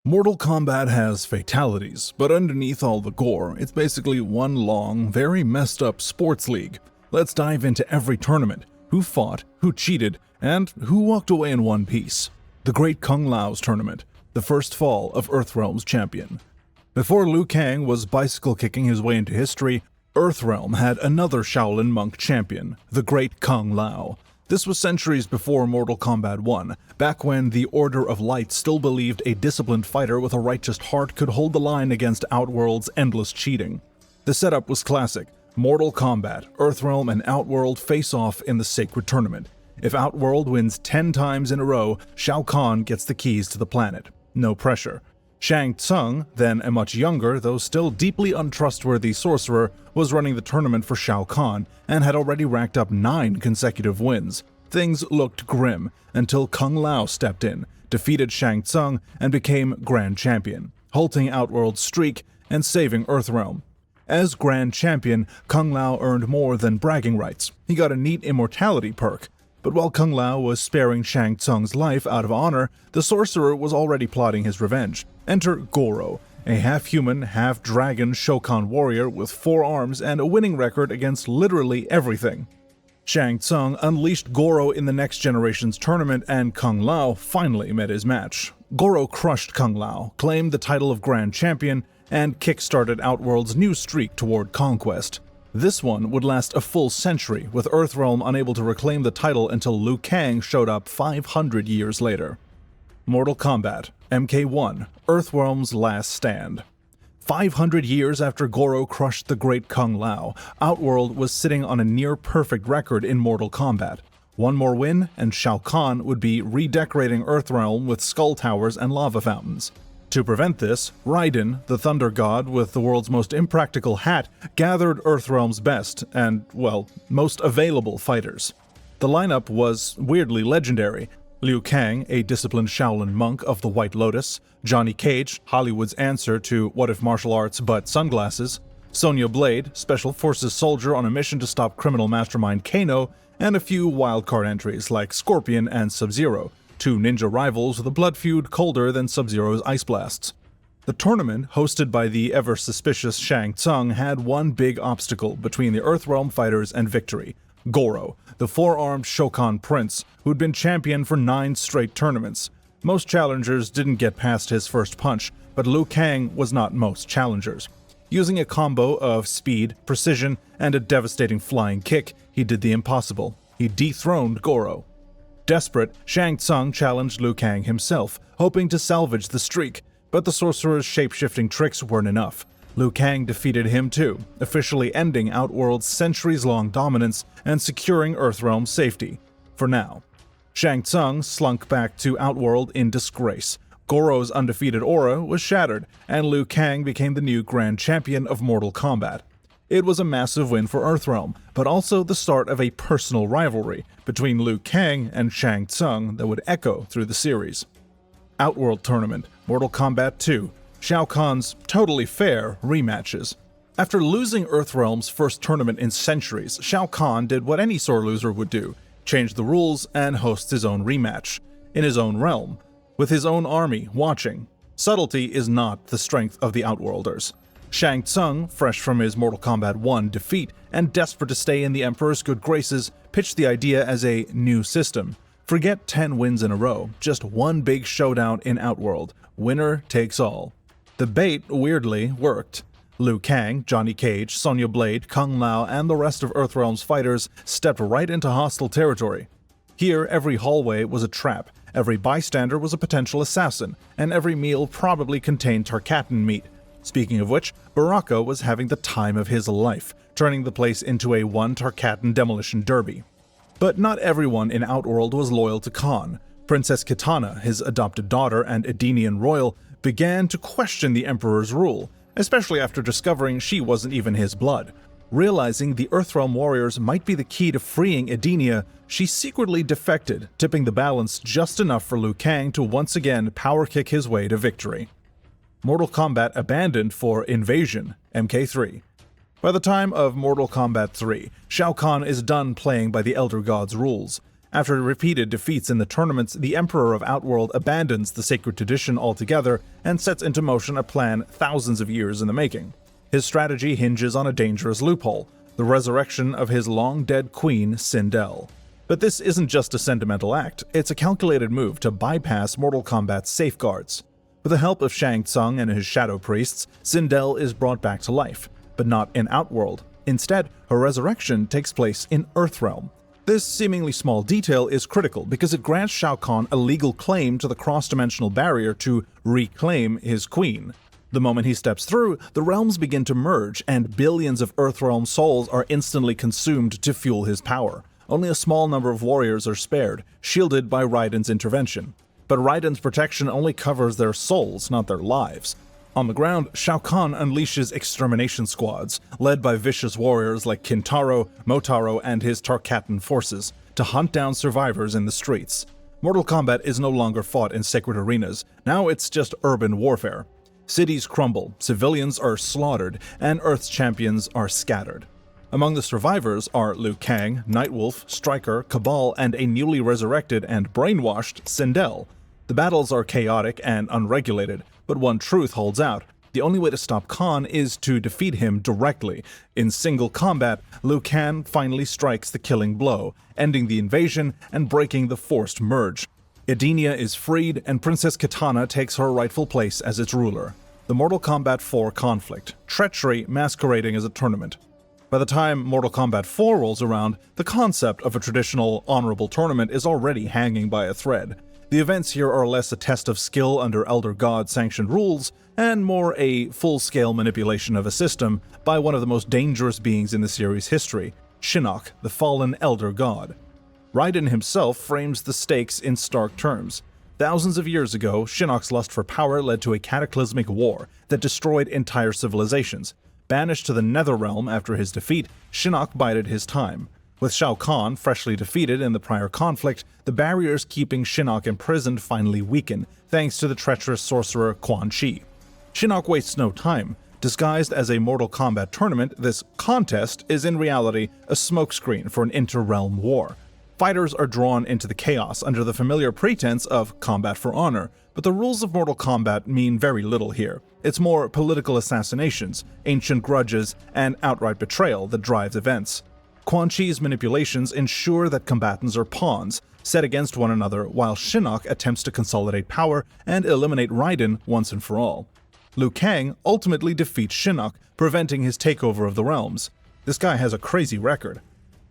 Mortal Kombat has fatalities, but underneath all the gore, it's basically one long, very messed up sports league. Let's dive into every tournament, who fought, who cheated, and who walked away in one piece. The Great Kung Lao's tournament, the first fall of Earthrealm's champion. Before Liu Kang was bicycle kicking his way into history, Earthrealm had another Shaolin monk champion, the Great Kung Lao. This was centuries before Mortal Kombat 1, back when the Order of Light still believed a disciplined fighter with a righteous heart could hold the line against Outworld's endless cheating. The setup was classic. Mortal Kombat, Earthrealm, and Outworld face off in the sacred tournament. If Outworld wins 10 times in a row, Shao Kahn gets the keys to the planet. No pressure. Shang Tsung, then a much younger, though still deeply untrustworthy sorcerer, was running the tournament for Shao Kahn and had already racked up 9 consecutive wins. Things looked grim until Kung Lao stepped in, defeated Shang Tsung, and became Grand Champion, halting Outworld's streak and saving Earthrealm. As Grand Champion, Kung Lao earned more than bragging rights. He got a neat immortality perk. But while Kung Lao was sparing Shang Tsung's life out of honor, the sorcerer was already plotting his revenge. Enter Goro, a half-human, half-dragon Shokan warrior with 4 arms and a winning record against literally everything. Shang Tsung unleashed Goro in the next generation's tournament, and Kung Lao finally met his match. Goro crushed Kung Lao, claimed the title of Grand Champion, and kick-started Outworld's new streak toward conquest. This one would last a full century, with Earthrealm unable to reclaim the title until Liu Kang showed up 500 years later. Mortal Kombat, MKII, Earthrealm's last stand. 500 years after Goro crushed the Great Kung Lao, Outworld was sitting on a near-perfect record in Mortal Kombat. One more win, and Shao Kahn would be redecorating Earthrealm with skull towers and lava fountains. To prevent this, Raiden, the Thunder God with the world's most impractical hat, gathered Earthrealm's best and, well, most available fighters. The lineup was weirdly legendary. Liu Kang, a disciplined Shaolin monk of the White Lotus, Johnny Cage, Hollywood's answer to What If Martial Arts But Sunglasses, Sonya Blade, Special Forces soldier on a mission to stop criminal mastermind Kano, and a few wildcard entries like Scorpion and Sub-Zero, 2 ninja rivals with a blood feud colder than Sub-Zero's ice blasts. The tournament, hosted by the ever-suspicious Shang Tsung, had one big obstacle between the Earthrealm fighters and victory: Goro, the 4-armed Shokan prince, who'd been champion for 9 straight tournaments. Most challengers didn't get past his first punch, but Liu Kang was not most challengers. Using a combo of speed, precision, and a devastating flying kick, he did the impossible. He dethroned Goro. Desperate, Shang Tsung challenged Liu Kang himself, hoping to salvage the streak, but the sorcerer's shape-shifting tricks weren't enough. Liu Kang defeated him too, officially ending Outworld's centuries-long dominance and securing Earthrealm's safety. For now. Shang Tsung slunk back to Outworld in disgrace. Goro's undefeated aura was shattered, and Liu Kang became the new Grand Champion of Mortal Kombat. It was a massive win for Earthrealm, but also the start of a personal rivalry between Liu Kang and Shang Tsung that would echo through the series. Outworld Tournament, Mortal Kombat 2, Shao Kahn's totally fair rematches. After losing Earthrealm's first tournament in centuries, Shao Kahn did what any sore loser would do: change the rules and host his own rematch, in his own realm, with his own army watching. Subtlety is not the strength of the Outworlders. Shang Tsung, fresh from his Mortal Kombat 1 defeat and desperate to stay in the Emperor's good graces, pitched the idea as a new system. Forget 10 wins in a row, just one big showdown in Outworld. Winner takes all. The bait, weirdly, worked. Liu Kang, Johnny Cage, Sonya Blade, Kung Lao, and the rest of Earthrealm's fighters stepped right into hostile territory. Here, every hallway was a trap, every bystander was a potential assassin, and every meal probably contained Tarkatan meat. Speaking of which, Baraka was having the time of his life, turning the place into a 1 Tarkatan demolition derby. But not everyone in Outworld was loyal to Khan. Princess Kitana, his adopted daughter and Edenian royal, began to question the Emperor's rule, especially after discovering she wasn't even his blood. Realizing the Earthrealm warriors might be the key to freeing Edenia, she secretly defected, tipping the balance just enough for Liu Kang to once again power kick his way to victory. Mortal Kombat abandoned for Invasion, MK3. By the time of Mortal Kombat 3, Shao Kahn is done playing by the Elder God's rules. After repeated defeats in the tournaments, the Emperor of Outworld abandons the sacred tradition altogether and sets into motion a plan thousands of years in the making. His strategy hinges on a dangerous loophole: the resurrection of his long-dead queen, Sindel. But this isn't just a sentimental act, it's a calculated move to bypass Mortal Kombat's safeguards. With the help of Shang Tsung and his shadow priests, Sindel is brought back to life, but not in Outworld. Instead, her resurrection takes place in Earthrealm. This seemingly small detail is critical because it grants Shao Kahn a legal claim to the cross-dimensional barrier to reclaim his queen. The moment he steps through, the realms begin to merge, and billions of Earthrealm souls are instantly consumed to fuel his power. Only a small number of warriors are spared, shielded by Raiden's intervention. But Raiden's protection only covers their souls, not their lives. On the ground, Shao Kahn unleashes extermination squads, led by vicious warriors like Kintaro, Motaro, and his Tarkatan forces, to hunt down survivors in the streets. Mortal Kombat is no longer fought in sacred arenas, now it's just urban warfare. Cities crumble, civilians are slaughtered, and Earth's champions are scattered. Among the survivors are Liu Kang, Nightwolf, Stryker, Cabal, and a newly resurrected and brainwashed Sindel. The battles are chaotic and unregulated, but one truth holds out: the only way to stop Khan is to defeat him directly. In single combat, Liu Kang finally strikes the killing blow, ending the invasion and breaking the forced merge. Edenia is freed, and Princess Kitana takes her rightful place as its ruler. The Mortal Kombat 4 conflict, treachery masquerading as a tournament. By the time Mortal Kombat 4 rolls around, the concept of a traditional, honorable tournament is already hanging by a thread. The events here are less a test of skill under Elder God-sanctioned rules, and more a full-scale manipulation of a system by one of the most dangerous beings in the series' history, Shinnok, the fallen Elder God. Raiden himself frames the stakes in stark terms. Thousands of years ago, Shinnok's lust for power led to a cataclysmic war that destroyed entire civilizations. Banished to the Netherrealm after his defeat, Shinnok bided his time. With Shao Kahn freshly defeated in the prior conflict, the barriers keeping Shinnok imprisoned finally weaken, thanks to the treacherous sorcerer Quan Chi. Shinnok wastes no time. Disguised as a Mortal Kombat tournament, this contest is in reality a smokescreen for an inter-realm war. Fighters are drawn into the chaos under the familiar pretense of combat for honor, but the rules of Mortal Kombat mean very little here. It's more political assassinations, ancient grudges, and outright betrayal that drives events. Quan Chi's manipulations ensure that combatants are pawns, set against one another, while Shinnok attempts to consolidate power and eliminate Raiden once and for all. Liu Kang ultimately defeats Shinnok, preventing his takeover of the realms. This guy has a crazy record.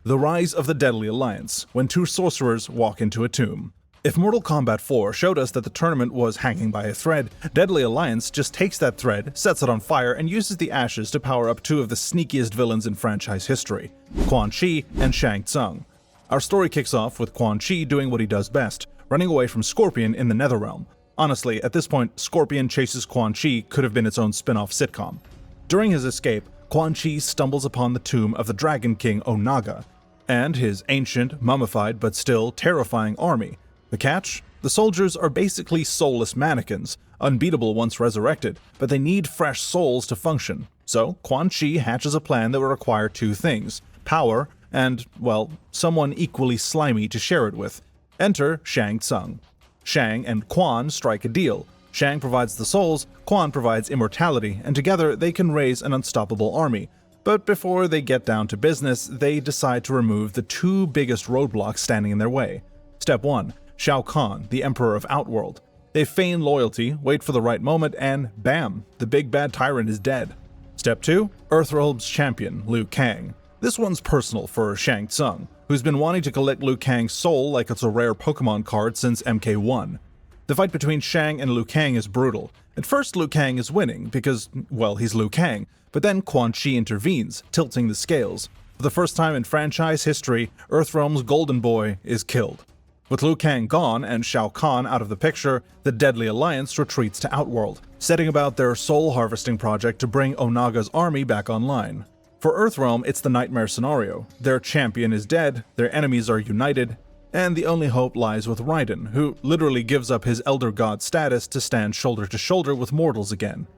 The rise of the Deadly Alliance, when two sorcerers walk into a tomb. If Mortal Kombat 4 showed us that the tournament was hanging by a thread, Deadly Alliance just takes that thread, sets it on fire, and uses the ashes to power up two of the sneakiest villains in franchise history, Quan Chi and Shang Tsung. Our story kicks off with Quan Chi doing what he does best, running away from Scorpion in the Netherrealm. Honestly, at this point, Scorpion Chases Quan Chi could have been its own spin-off sitcom. During his escape, Quan Chi stumbles upon the tomb of the Dragon King Onaga, and his ancient, mummified, but still terrifying army. The catch? The soldiers are basically soulless mannequins, unbeatable once resurrected, but they need fresh souls to function. So, Quan Chi hatches a plan that will require two things: power and, well, someone equally slimy to share it with. Enter Shang Tsung. Shang and Quan strike a deal. Shang provides the souls, Quan provides immortality, and together they can raise an unstoppable army. But before they get down to business, they decide to remove the two biggest roadblocks standing in their way. Step 1. Shao Kahn, the Emperor of Outworld. They feign loyalty, wait for the right moment, and bam, the big bad tyrant is dead. Step 2. Earthrealm's champion, Liu Kang. This one's personal for Shang Tsung, who's been wanting to collect Liu Kang's soul like it's a rare Pokemon card since MKII. The fight between Shang and Liu Kang is brutal. At first, Liu Kang is winning because, well, he's Liu Kang, but then Quan Chi intervenes, tilting the scales. For the first time in franchise history, Earthrealm's golden boy is killed. With Liu Kang gone and Shao Kahn out of the picture, the Deadly Alliance retreats to Outworld, setting about their soul harvesting project to bring Onaga's army back online. For Earthrealm, it's the nightmare scenario. Their champion is dead, their enemies are united, and the only hope lies with Raiden, who literally gives up his Elder God status to stand shoulder to shoulder with mortals again.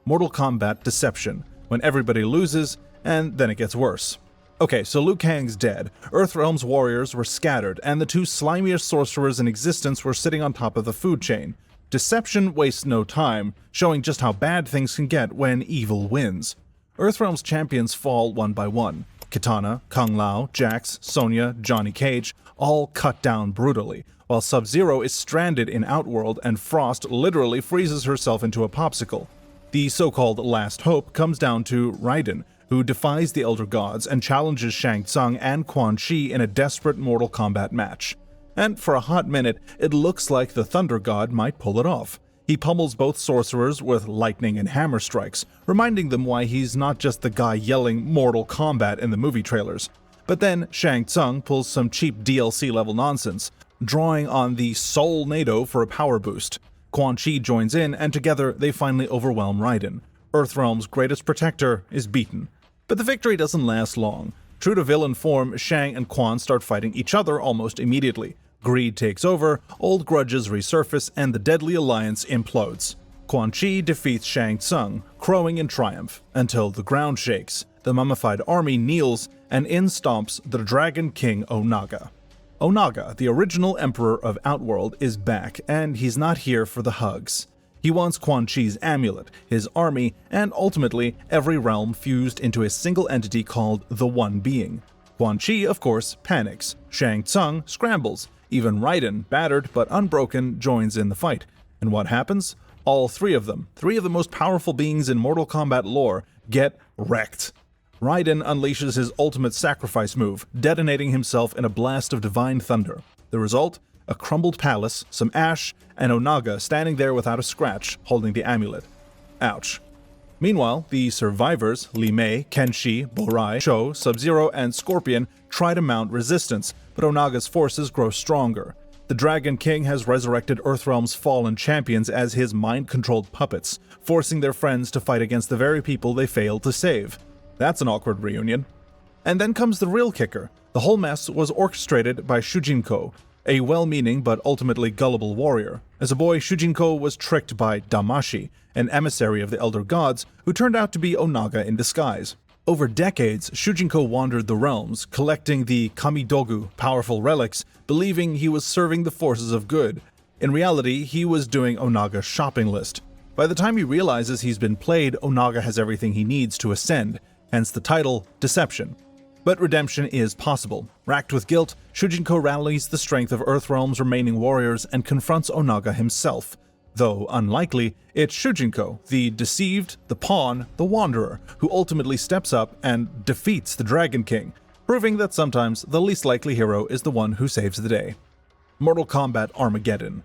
Mortal Kombat Deception, when everybody loses, and then it gets worse. Okay, so Liu Kang's dead, Earthrealm's warriors were scattered, and the two slimiest sorcerers in existence were sitting on top of the food chain. Deception wastes no time, showing just how bad things can get when evil wins. Earthrealm's champions fall one by one. Kitana, Kung Lao, Jax, Sonya, Johnny Cage, all cut down brutally, while Sub-Zero is stranded in Outworld and Frost literally freezes herself into a popsicle. The so-called last hope comes down to Raiden, who defies the Elder Gods and challenges Shang Tsung and Quan Chi in a desperate Mortal Kombat match. And for a hot minute, it looks like the Thunder God might pull it off. He pummels both sorcerers with lightning and hammer strikes, reminding them why he's not just the guy yelling Mortal Kombat in the movie trailers. But then Shang Tsung pulls some cheap DLC-level nonsense, drawing on the Soul NATO for a power boost. Quan Chi joins in, and together they finally overwhelm Raiden. Earthrealm's greatest protector is beaten. But the victory doesn't last long. True to villain form, Shang and Quan start fighting each other almost immediately. Greed takes over, old grudges resurface, and the deadly alliance implodes. Quan Chi defeats Shang Tsung, crowing in triumph, until the ground shakes, the mummified army kneels, and in stomps the Dragon King Onaga. Onaga, the original emperor of Outworld, is back, and he's not here for the hugs. He wants Quan Chi's amulet, his army, and ultimately every realm fused into a single entity called the One Being. Quan Chi, of course, panics. Shang Tsung scrambles. Even Raiden, battered but unbroken, joins in the fight. And what happens? All three of them, three of the most powerful beings in Mortal Kombat lore, get wrecked. Raiden unleashes his ultimate sacrifice move, detonating himself in a blast of divine thunder. The result? A crumbled palace, some ash, and Onaga standing there without a scratch, holding the amulet. Ouch. Meanwhile, the survivors, Li Mei, Kenshi, Borai, Sho, Sub-Zero, and Scorpion try to mount resistance, but Onaga's forces grow stronger. The Dragon King has resurrected Earthrealm's fallen champions as his mind-controlled puppets, forcing their friends to fight against the very people they failed to save. That's an awkward reunion. And then comes the real kicker. The whole mess was orchestrated by Shujinko, a well-meaning but ultimately gullible warrior. As a boy, Shujinko was tricked by Damashi, an emissary of the Elder Gods, who turned out to be Onaga in disguise. Over decades, Shujinko wandered the realms, collecting the Kamidogu, powerful relics, believing he was serving the forces of good. In reality, he was doing Onaga's shopping list. By the time he realizes he's been played, Onaga has everything he needs to ascend, hence the title, Deception. But redemption is possible. Racked with guilt, Shujinko rallies the strength of Earthrealm's remaining warriors and confronts Onaga himself. Though unlikely, it's Shujinko, the deceived, the pawn, the wanderer, who ultimately steps up and defeats the Dragon King, proving that sometimes the least likely hero is the one who saves the day. Mortal Kombat Armageddon.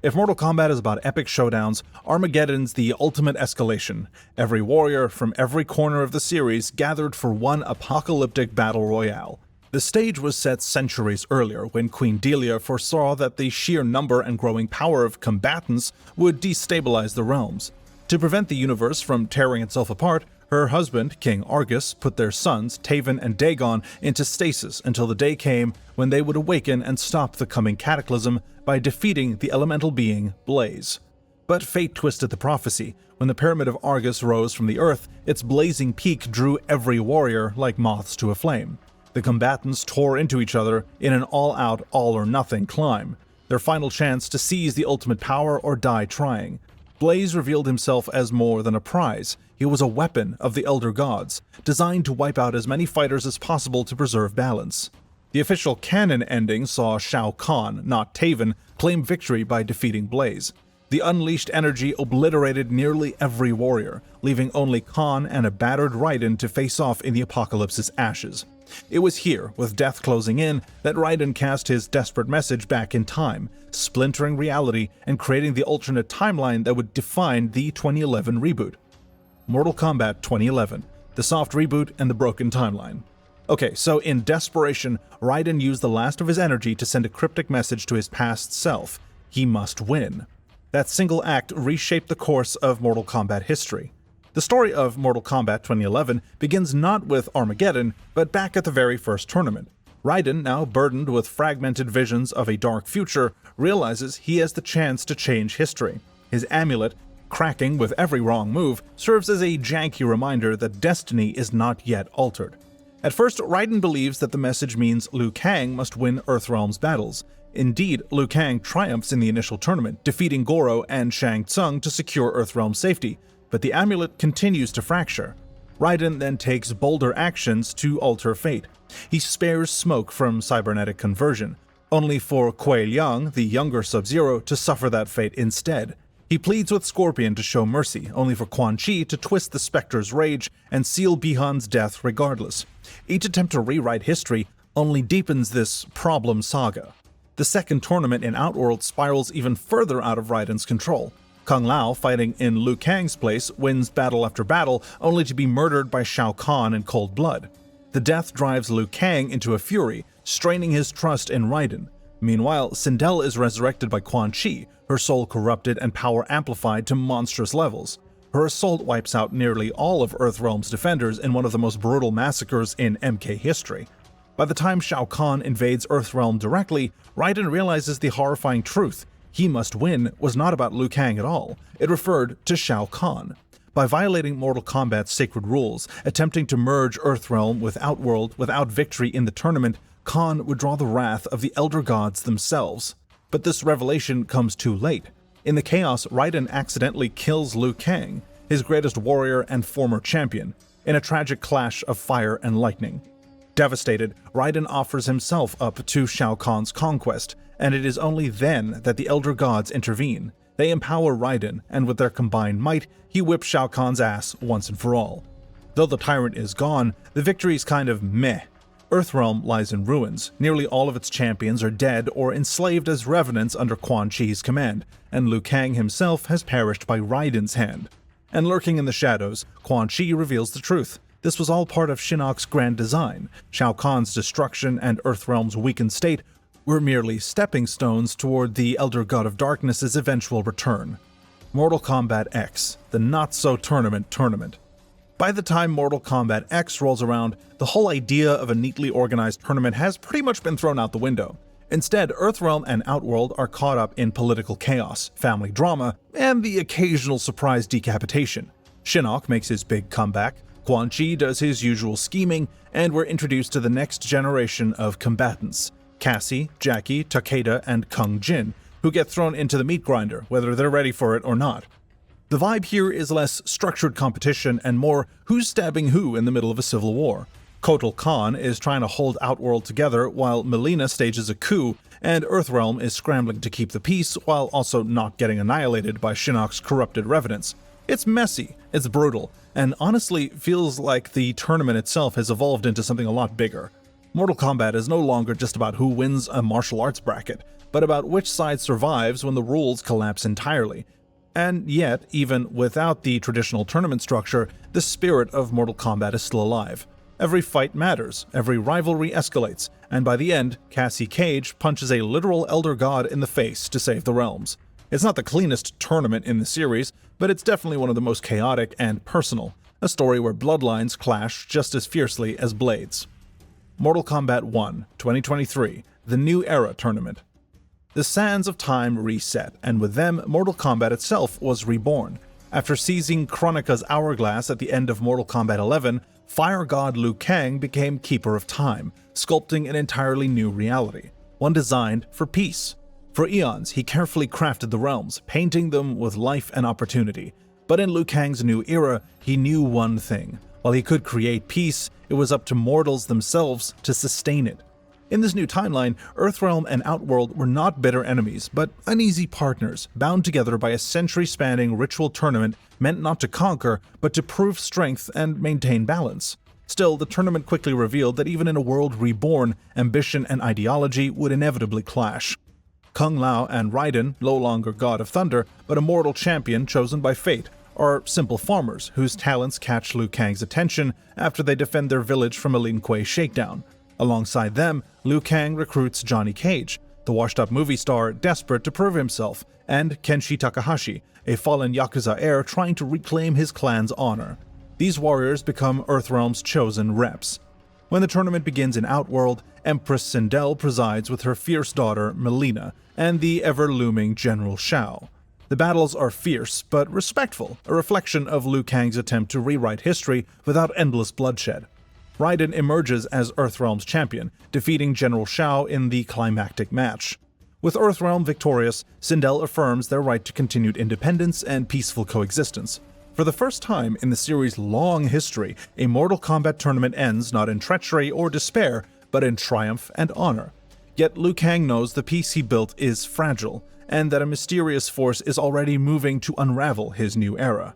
If Mortal Kombat is about epic showdowns, Armageddon's the ultimate escalation. Every warrior from every corner of the series gathered for one apocalyptic battle royale. The stage was set centuries earlier when Queen Delia foresaw that the sheer number and growing power of combatants would destabilize the realms. To prevent the universe from tearing itself apart, her husband, King Argus, put their sons, Taven and Dagon, into stasis until the day came when they would awaken and stop the coming cataclysm by defeating the elemental being Blaze. But fate twisted the prophecy. When the Pyramid of Argus rose from the earth, its blazing peak drew every warrior like moths to a flame. The combatants tore into each other in an all-out, all-or-nothing climb, their final chance to seize the ultimate power or die trying. Blaze revealed himself as more than a prize. He was a weapon of the Elder Gods, designed to wipe out as many fighters as possible to preserve balance. The official canon ending saw Shao Kahn, not Taven, claim victory by defeating Blaze. The unleashed energy obliterated nearly every warrior, leaving only Kahn and a battered Raiden to face off in the apocalypse's ashes. It was here, with death closing in, that Raiden cast his desperate message back in time, splintering reality and creating the alternate timeline that would define the 2011 reboot. Mortal Kombat 2011, the soft reboot and the broken timeline. Okay, so in desperation, Raiden used the last of his energy to send a cryptic message to his past self. He must win. That single act reshaped the course of Mortal Kombat history. The story of Mortal Kombat 2011 begins not with Armageddon, but back at the very first tournament. Raiden, now burdened with fragmented visions of a dark future, realizes he has the chance to change history. His amulet, cracking with every wrong move, serves as a janky reminder that destiny is not yet altered. At first, Raiden believes that the message means Liu Kang must win Earthrealm's battles. Indeed, Liu Kang triumphs in the initial tournament, defeating Goro and Shang Tsung to secure Earthrealm's safety, but the amulet continues to fracture. Raiden then takes bolder actions to alter fate. He spares Smoke from cybernetic conversion, only for Kuei Liang, the younger Sub-Zero, to suffer that fate instead. He pleads with Scorpion to show mercy, only for Quan Chi to twist the Spectre's rage and seal Bi-Han's death regardless. Each attempt to rewrite history only deepens this problem saga. The second tournament in Outworld spirals even further out of Raiden's control. Kung Lao, fighting in Liu Kang's place, wins battle after battle, only to be murdered by Shao Kahn in cold blood. The death drives Liu Kang into a fury, straining his trust in Raiden. Meanwhile, Sindel is resurrected by Quan Chi, her soul corrupted and power amplified to monstrous levels. Her assault wipes out nearly all of Earthrealm's defenders in one of the most brutal massacres in MK history. By the time Shao Kahn invades Earthrealm directly, Raiden realizes the horrifying truth. He Must Win was not about Liu Kang at all. It referred to Shao Kahn. By violating Mortal Kombat's sacred rules, attempting to merge Earthrealm with Outworld without victory in the tournament, Kahn would draw the wrath of the Elder Gods themselves. But this revelation comes too late. In the chaos, Raiden accidentally kills Liu Kang, his greatest warrior and former champion, in a tragic clash of fire and lightning. Devastated, Raiden offers himself up to Shao Kahn's conquest, and it is only then that the Elder Gods intervene. They empower Raiden, and with their combined might, he whips Shao Kahn's ass once and for all. Though the tyrant is gone, the victory's kind of meh. Earthrealm lies in ruins. Nearly all of its champions are dead or enslaved as revenants under Quan Chi's command, and Liu Kang himself has perished by Raiden's hand. And lurking in the shadows, Quan Chi reveals the truth. This was all part of Shinnok's grand design. Shao Kahn's destruction and Earthrealm's weakened state were merely stepping stones toward the Elder God of Darkness's eventual return. Mortal Kombat X, the not-so-tournament. By the time Mortal Kombat X rolls around, the whole idea of a neatly organized tournament has pretty much been thrown out the window. Instead, Earthrealm and Outworld are caught up in political chaos, family drama, and the occasional surprise decapitation. Shinnok makes his big comeback, Quan Chi does his usual scheming, and we're introduced to the next generation of combatants, Cassie, Jackie, Takeda, and Kung Jin, who get thrown into the meat grinder, whether they're ready for it or not. The vibe here is less structured competition and more who's stabbing who in the middle of a civil war. Kotal Khan is trying to hold Outworld together while Mileena stages a coup, and Earthrealm is scrambling to keep the peace while also not getting annihilated by Shinnok's corrupted Revenants. It's messy, it's brutal, and honestly feels like the tournament itself has evolved into something a lot bigger. Mortal Kombat is no longer just about who wins a martial arts bracket, but about which side survives when the rules collapse entirely. And yet, even without the traditional tournament structure, the spirit of Mortal Kombat is still alive. Every fight matters, every rivalry escalates, and by the end, Cassie Cage punches a literal Elder God in the face to save the realms. It's not the cleanest tournament in the series, but it's definitely one of the most chaotic and personal, a story where bloodlines clash just as fiercely as blades. Mortal Kombat 1, 2023, the New Era Tournament. The sands of time reset, and with them, Mortal Kombat itself was reborn. After seizing Kronika's hourglass at the end of Mortal Kombat 11, Fire God Liu Kang became Keeper of Time, sculpting an entirely new reality, one designed for peace. For eons, he carefully crafted the realms, painting them with life and opportunity. But in Liu Kang's new era, he knew one thing. While he could create peace, it was up to mortals themselves to sustain it. In this new timeline, Earthrealm and Outworld were not bitter enemies, but uneasy partners, bound together by a century-spanning ritual tournament meant not to conquer, but to prove strength and maintain balance. Still, the tournament quickly revealed that even in a world reborn, ambition and ideology would inevitably clash. Kung Lao and Raiden, no longer God of Thunder, but a mortal champion chosen by fate, are simple farmers whose talents catch Liu Kang's attention after they defend their village from a Lin Kuei shakedown. Alongside them, Liu Kang recruits Johnny Cage, the washed-up movie star desperate to prove himself, and Kenshi Takahashi, a fallen Yakuza heir trying to reclaim his clan's honor. These warriors become Earthrealm's chosen reps. When the tournament begins in Outworld, Empress Sindel presides with her fierce daughter, Mileena, and the ever-looming General Shao. The battles are fierce, but respectful, a reflection of Liu Kang's attempt to rewrite history without endless bloodshed. Raiden emerges as Earthrealm's champion, defeating General Shao in the climactic match. With Earthrealm victorious, Sindel affirms their right to continued independence and peaceful coexistence. For the first time in the series' long history, a Mortal Kombat tournament ends not in treachery or despair, but in triumph and honor. Yet Liu Kang knows the peace he built is fragile, and that a mysterious force is already moving to unravel his new era.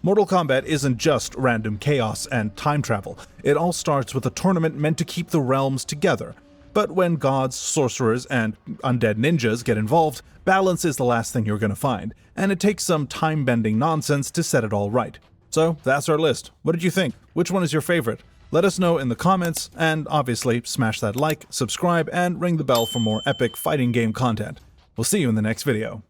Mortal Kombat isn't just random chaos and time travel. It all starts with a tournament meant to keep the realms together. But when gods, sorcerers, and undead ninjas get involved, balance is the last thing you're going to find, and it takes some time-bending nonsense to set it all right. So that's our list. What did you think? Which one is your favorite? Let us know in the comments, and obviously smash that like, subscribe, and ring the bell for more epic fighting game content. We'll see you in the next video.